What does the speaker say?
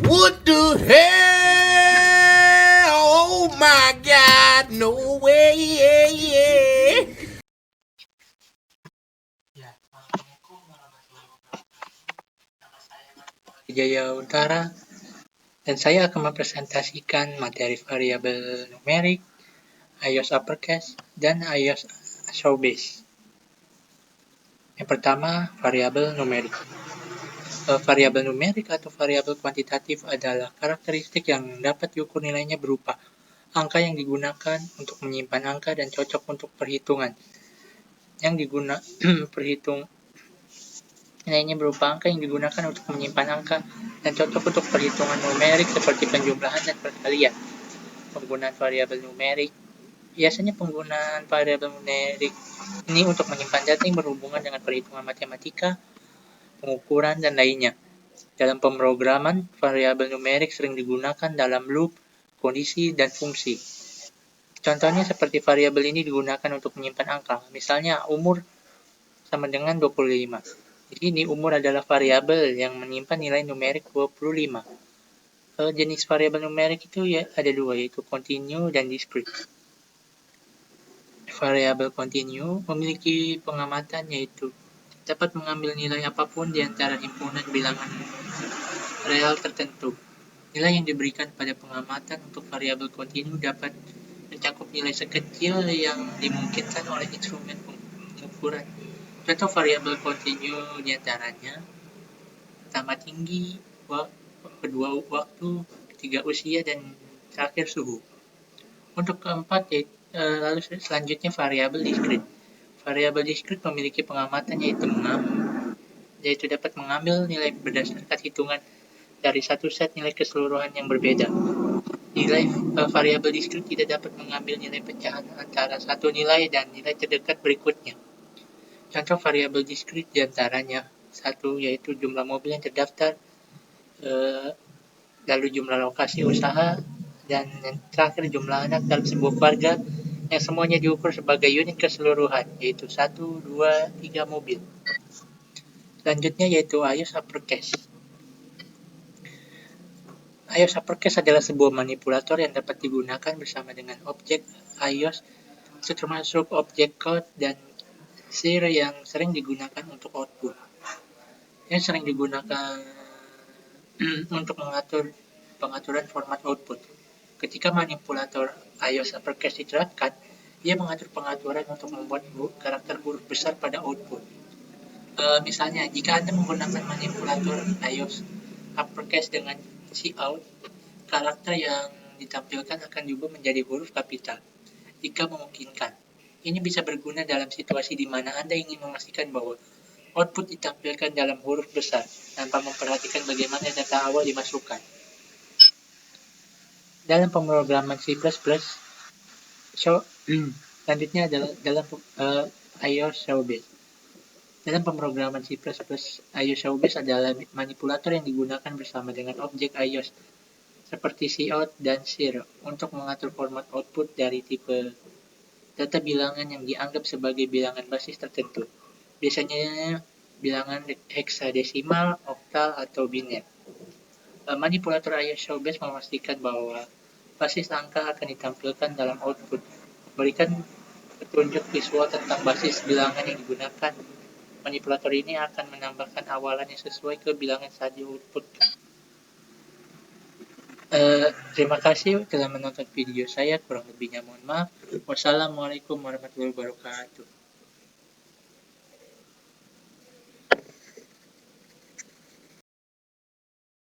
What the hell? Oh my God, no way. Ya, Assalamualaikum warahmatullahi wabarakatuh. Nama saya Mati Jaya Utara dan saya akan mempresentasikan materi variabel numerik, iOS uppercase, dan iOS showbase. Yang pertama, variabel numerik. Variabel numerik atau variabel kuantitatif adalah karakteristik yang dapat diukur nilainya berupa angka yang digunakan untuk menyimpan angka dan cocok untuk perhitungan. Nilainya berupa angka yang digunakan untuk menyimpan angka dan cocok untuk perhitungan numerik seperti penjumlahan dan perkalian. Penggunaan variabel numerik. Biasanya penggunaan variabel numerik ini untuk menyimpan data yang berhubungan dengan perhitungan matematika, pengukuran, dan lainnya. Dalam pemrograman, variabel numerik sering digunakan dalam loop, kondisi, dan fungsi. Contohnya seperti variabel ini digunakan untuk menyimpan angka, misalnya umur sama dengan 25. Di sini umur adalah variabel yang menyimpan nilai numerik 25. Jenis variabel numerik itu ya ada dua, yaitu continue dan discrete. Variabel continue memiliki pengamatan, yaitu dapat mengambil nilai apapun di antara himpunan bilangan real tertentu. Nilai yang diberikan pada pengamatan untuk variabel continue dapat mencakup nilai sekecil yang dimungkinkan oleh instrumen pengukuran. Contoh variabel continue diantaranya pertama tinggi, kedua waktu, ketiga usia, dan terakhir suhu. Untuk keempat, lalu selanjutnya variabel discrete. Variabel discrete memiliki pengamatan yaitu dapat mengambil nilai berdasarkan hitungan dari satu set nilai keseluruhan yang berbeda. Nilai variabel discrete tidak dapat mengambil nilai pecahan antara satu nilai dan nilai terdekat berikutnya. Contoh variabel discrete diantaranya satu, yaitu jumlah mobil yang terdaftar, lalu jumlah lokasi usaha, dan yang terakhir jumlah anak dalam sebuah keluarga yang semuanya diukur sebagai unit keseluruhan, yaitu 1, 2, 3 mobil. Selanjutnya yaitu iOS uppercase. iOS uppercase adalah sebuah manipulator yang dapat digunakan bersama dengan objek iOS, termasuk objek code dan sir yang sering digunakan untuk output. Yang sering digunakan untuk pengaturan format output. Ketika manipulator iOS uppercase diterapkan, ia mengatur pengaturan untuk membuat karakter huruf besar pada output. Misalnya, jika Anda menggunakan manipulator iOS uppercase dengan cout, karakter yang ditampilkan akan diubah menjadi huruf kapital, jika memungkinkan. Ini bisa berguna dalam situasi di mana Anda ingin memastikan bahwa output ditampilkan dalam huruf besar, tanpa memperhatikan bagaimana data awal dimasukkan. Dalam pemrograman C++, selanjutnya adalah dalam iOS showbase. Dalam pemrograman C++, iOS showbase adalah manipulator yang digunakan bersama dengan objek iOS seperti cout dan sir untuk mengatur format output dari tipe data bilangan yang dianggap sebagai bilangan basis tertentu. Biasanya bilangan heksadesimal, oktal, atau biner. Manipulator iOS showbase memastikan bahwa basis angka akan ditampilkan dalam output, memberikan petunjuk visual tentang basis bilangan yang digunakan. Manipulator ini akan menambahkan awalan yang sesuai ke bilangan saat di-outputkan. Terima kasih telah menonton video saya, kurang lebihnya mohon maaf. Wassalamualaikum warahmatullahi wabarakatuh.